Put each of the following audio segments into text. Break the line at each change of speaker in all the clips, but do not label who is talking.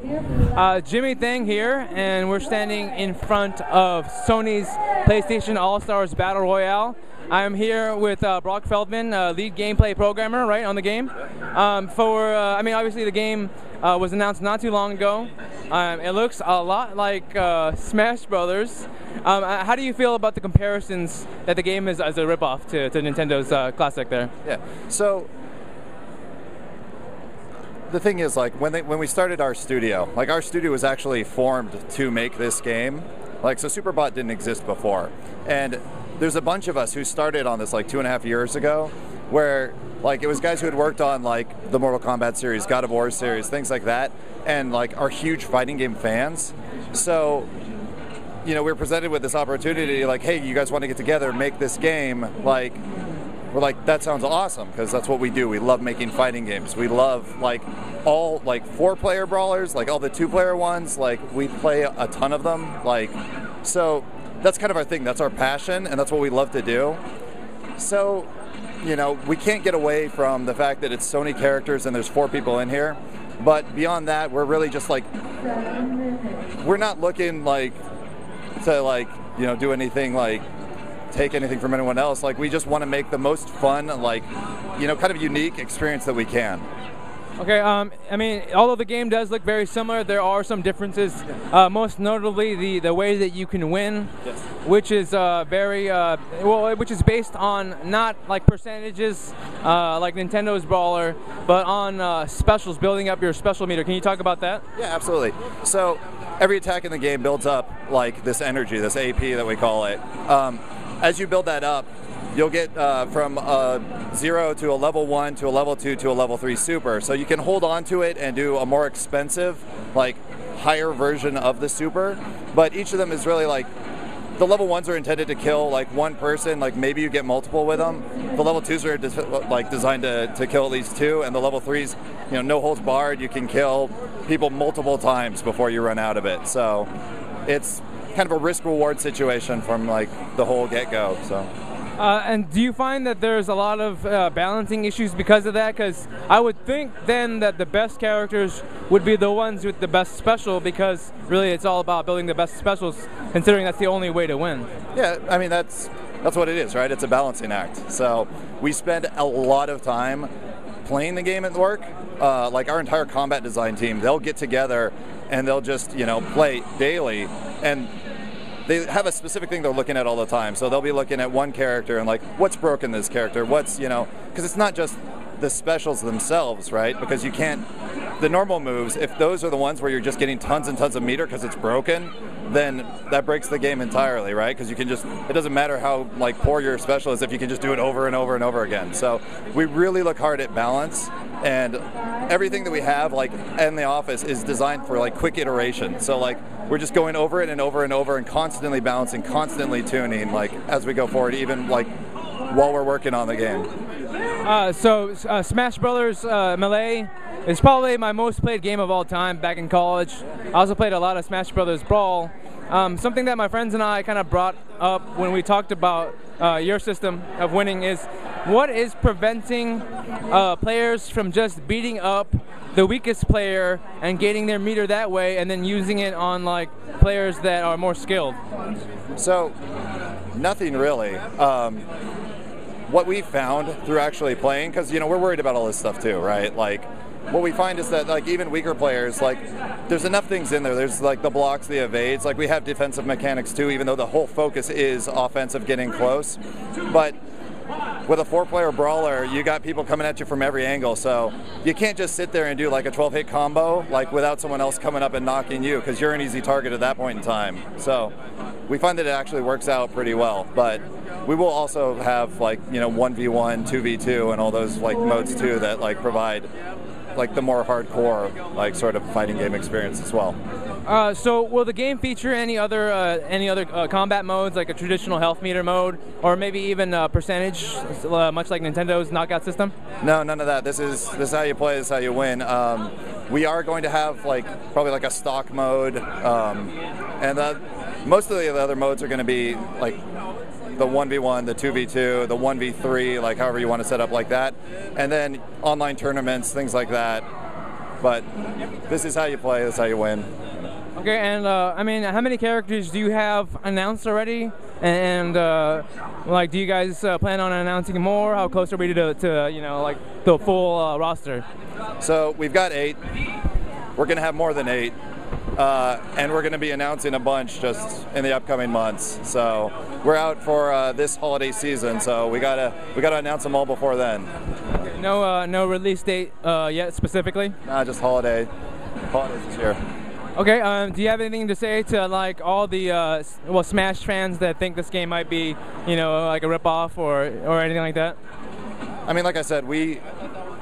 Jimmy Thang here, and we're standing in front of Sony's PlayStation All-Stars Battle Royale. I'm here with Brock Feldman, lead gameplay programmer, right, on the game. I mean, obviously the game was announced not too long ago. It looks a lot like Smash Brothers. How do you feel about the comparisons that the game is as a ripoff to Nintendo's classic there?
Yeah, so the thing is, like, when we started our studio, our studio was actually formed to make this game. So Superbot didn't exist before. And there's a bunch of us who started on this 2.5 years ago, where it was guys who had worked on the Mortal Kombat series, God of War series, things like that, and are huge fighting game fans. So, we were presented with this opportunity, hey, you guys want to get together, make this game, we're like, that sounds awesome, because that's what we do. We love making fighting games. We love all 4-player brawlers, all the 2-player ones. We play a ton of them. So that's kind of our thing. That's our passion, and that's what we love to do. So, we can't get away from the fact that it's Sony characters and there's 4 people in here. But beyond that, we're really just we're not looking to do anything take anything from anyone else. We just want to make the most fun, kind of unique experience that we can.
Okay, I mean, although the game does look very similar, there are some differences. Most notably, the way that you can win,
yes,
which is which is based on not percentages like Nintendo's Brawler, but on specials, building up your special meter. Can you talk about that?
Yeah, absolutely. So every attack in the game builds up this energy, this AP that we call it. As you build that up, you'll get from a 0 to a level 1 to a level 2 to a level 3 super. So you can hold on to it and do a more expensive, higher version of the super. But each of them is really the level 1s are intended to kill one person, maybe you get multiple with them. The level 2s are designed to kill at least 2, and the level 3s, no holds barred, you can kill people multiple times before you run out of it. So it's kind of a risk-reward situation from the whole get-go. So.
And do you find that there's a lot of balancing issues because of that? Because I would think then that the best characters would be the ones with the best special, because really it's all about building the best specials, considering that's the only way to win.
Yeah, I mean, that's what it is, right? It's a balancing act. So we spend a lot of time playing the game at work. Our entire combat design team, they'll get together and they'll just, play daily, and they have a specific thing they're looking at all the time. So they'll be looking at one character and what's broken this character? What's, because it's not just the specials themselves, right? Because you can't, the normal moves, if those are the ones where you're just getting tons and tons of meter because it's broken, then that breaks the game entirely, right? Because you can just, it doesn't matter how poor your special is if you can just do it over and over and over again. So we really look hard at balance, and everything that we have in the office is designed for quick iteration. So we're just going over it and over and over and constantly balancing, constantly tuning as we go forward, even while we're working on the game.
Smash Brothers Melee is probably my most played game of all time back in college. I also played a lot of Smash Brothers Brawl. Something that my friends and I kind of brought up when we talked about your system of winning is, what is preventing players from just beating up the weakest player and getting their meter that way, and then using it on players that are more skilled?
So, nothing really. What we found through actually playing, because we're worried about all this stuff too, right? What we find is that even weaker players, there's enough things in there. There's the blocks, the evades. We have defensive mechanics too, even though the whole focus is offensive, getting close. But with a 4-player brawler, you got people coming at you from every angle, so you can't just sit there and do a 12-hit combo without someone else coming up and knocking you, because you're an easy target at that point in time. So we find that it actually works out pretty well. But we will also have 1v1, 2v2, and all those modes too that provide the more hardcore sort of fighting game experience as well.
So will the game feature any other combat modes, like a traditional health meter mode, or maybe even percentage, much like Nintendo's knockout system?
No, none of that. This is how you play. This is how you win. We are going to have probably a stock mode, and most of the other modes are going to be the 1v1, the 2v2, the 1v3, however you want to set up that. And then online tournaments, things like that. but this is how you play, this is how you win.
Okay, and I mean, how many characters do you have announced already? And like, do you guys plan on announcing more? How close are we to you know, like the full roster?
So we've got 8. We're going to have more than 8. And we're going to be announcing a bunch just in the upcoming months. So we're out for this holiday season, so we gotta announce them all before then.
No release date yet specifically?
Nah, just holidays this year.
Okay, do you have anything to say to like all the well, Smash fans that think this game might be, you know, like a ripoff or anything like that?
I mean, like I said,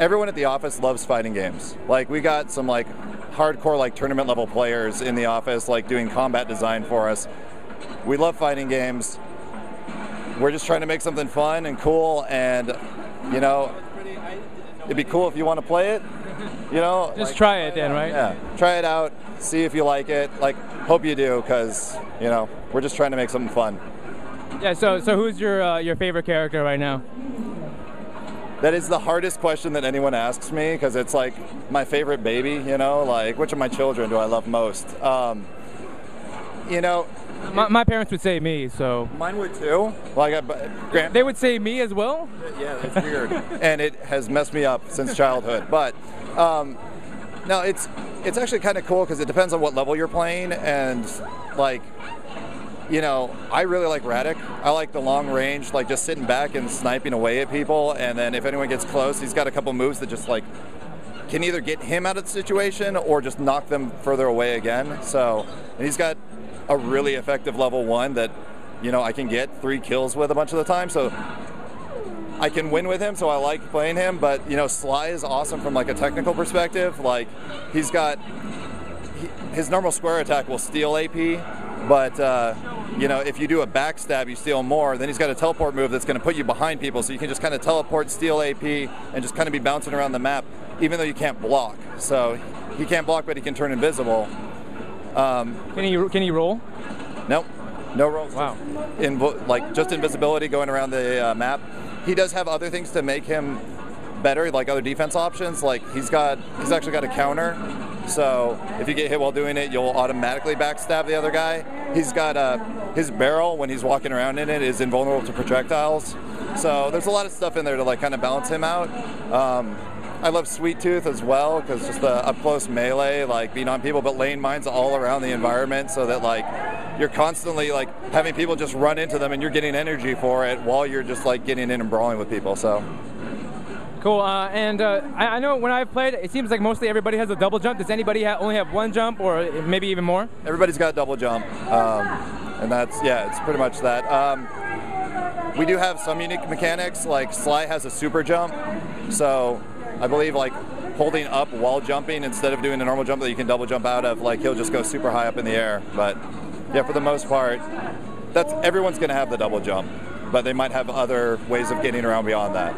everyone at the office loves fighting games. Like, we got some like hardcore like tournament level players in the office, like doing combat design for us. We love fighting games. We're just trying to make something fun and cool, and you know, it'd be cool if you want to play it. You know,
just like, try it then, right?
Yeah, try it out, see if you like it. Like, hope you do, because you know, we're just trying to make something fun.
Yeah. So who's your favorite character right now?
That is the hardest question that anyone asks me, because it's like my favorite baby. You know, like, which of my children do I love most? You know,
my parents would say me, so.
Mine would too. Like,
they would say me as well?
Yeah, it's weird. And it has messed me up since childhood. But no, it's actually kind of cool, because it depends on what level you're playing. And like, you know, I really like Radek. I like the long range, like just sitting back and sniping away at people. And then if anyone gets close, he's got a couple moves that just like can either get him out of the situation or just knock them further away again. So, and he's got a really effective level 1 that, you know, I can get 3 kills with a bunch of the time. So I can win with him, so I like playing him. But, you know, Sly is awesome from like a technical perspective. Like, he's got, his normal square attack will steal AP, but you know, if you do a backstab, you steal more. Then he's got a teleport move that's going to put you behind people, so you can just kind of teleport, steal AP, and just kind of be bouncing around the map, even though you can't block. So he can't block, but he can turn invisible.
Can he roll?
Nope, no rolls.
Wow.
Like just invisibility going around the map. He does have other things to make him better, like other defense options. Like he's actually got a counter. So if you get hit while doing it, you'll automatically backstab the other guy. He's got his barrel, when he's walking around in it, is invulnerable to projectiles. So there's a lot of stuff in there to like kind of balance him out. I love Sweet Tooth as well, because just the up close melee, like being on people, but laying mines all around the environment, so that like you're constantly like having people just run into them and you're getting energy for it while you're just like getting in and brawling with people. So.
Cool, and I know when I've played, it seems like mostly everybody has a double jump. Does anybody only have 1 jump, or maybe even more?
Everybody's got a double jump, and that's, yeah, it's pretty much that. We do have some unique mechanics, like Sly has a super jump, so I believe like holding up while jumping instead of doing a normal jump that you can double jump out of, like he'll just go super high up in the air. But yeah, for the most part, everyone's going to have the double jump, but they might have other ways of getting around beyond that.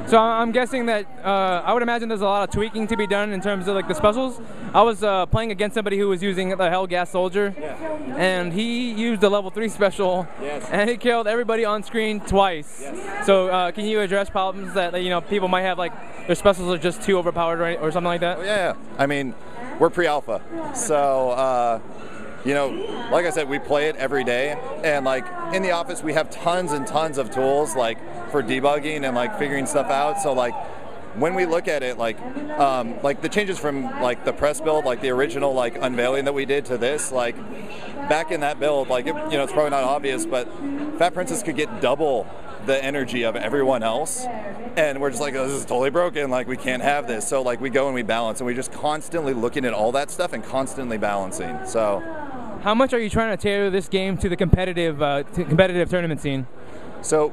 So I'm guessing that I would imagine there's a lot of tweaking to be done in terms of like the specials. I was playing against somebody who was using the Hellgas Soldier, and he used the level 3 special, and he killed everybody on screen twice. So can you address problems that, you know, people might have, like their specials are just too overpowered, right, or something like that?
Well, yeah. I mean, we're pre-alpha, so you know, like I said, we play it every day, and like in the office we have tons and tons of tools like for debugging and like figuring stuff out. So like when we look at it, like the changes from like the press build, like the original like unveiling that we did to this, like back in that build, like you know, it's probably not obvious, but Fat Princess could get double the energy of everyone else, and we're just like, oh, this is totally broken, like we can't have this. So like we go and we balance, and we're just constantly looking at all that stuff and constantly balancing. So
how much are you trying to tailor this game to the competitive tournament scene?
So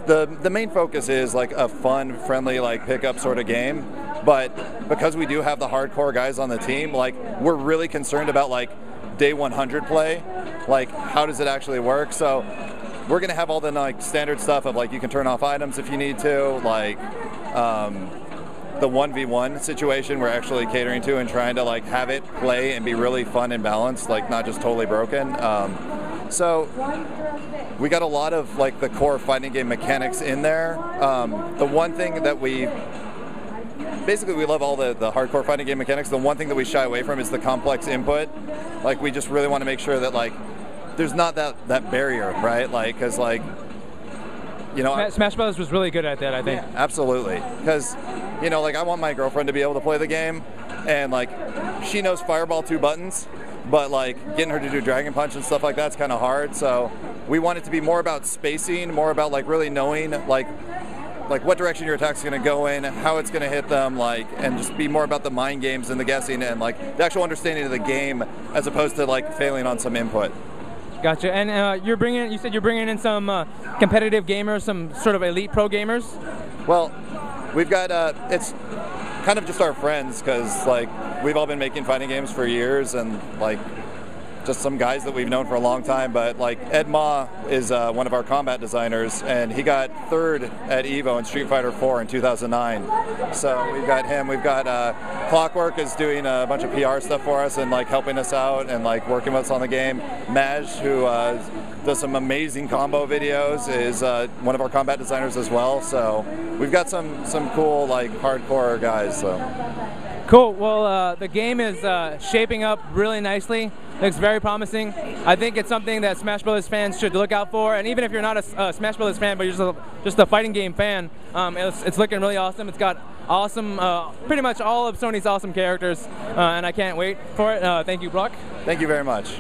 the main focus is like a fun, friendly, like pickup sort of game, but because we do have the hardcore guys on the team, like we're really concerned about like day 100 play, like how does it actually work. So we're gonna have all the like standard stuff of like you can turn off items if you need to, like the 1v1 situation we're actually catering to and trying to like have it play and be really fun and balanced, like not just totally broken. So we got a lot of like the core fighting game mechanics in there. The one thing that we basically we love all the hardcore fighting game mechanics. The one thing that we shy away from is the complex input. Like, we just really want to make sure that, like, there's not that barrier, right? Like, because, like, you know,
Smash Brothers was really good at that, I think.
Yeah, absolutely. Because, you know, like, I want my girlfriend to be able to play the game, and, like, she knows Fireball 2 buttons, but, like, getting her to do Dragon Punch and stuff like that's kind of hard. So we want it to be more about spacing, more about, like, really knowing, like what direction your attack's going to go in, how it's going to hit them, like, and just be more about the mind games and the guessing and, like, the actual understanding of the game as opposed to, like, failing on some input.
Gotcha. And you said you're bringing in some competitive gamers, some sort of elite pro gamers?
Well, we've got, it's kind of just our friends, because, like, we've all been making fighting games for years, and, like, just some guys that we've known for a long time. But, like, Ed Ma is one of our combat designers, and he got 3rd at EVO in Street Fighter 4 in 2009. So we've got him. We've got Clockwork is doing a bunch of PR stuff for us and, like, helping us out and, like, working with us on the game. Maj, who does some amazing combo videos, is one of our combat designers as well. So we've got some cool, like, hardcore guys. So.
Cool. Well, the game is shaping up really nicely. Looks very promising. I think it's something that Smash Brothers fans should look out for. And even if you're not a Smash Brothers fan, but you're just a fighting game fan, it's looking really awesome. It's got awesome, pretty much all of Sony's awesome characters, and I can't wait for it. Thank you, Brock.
Thank you very much.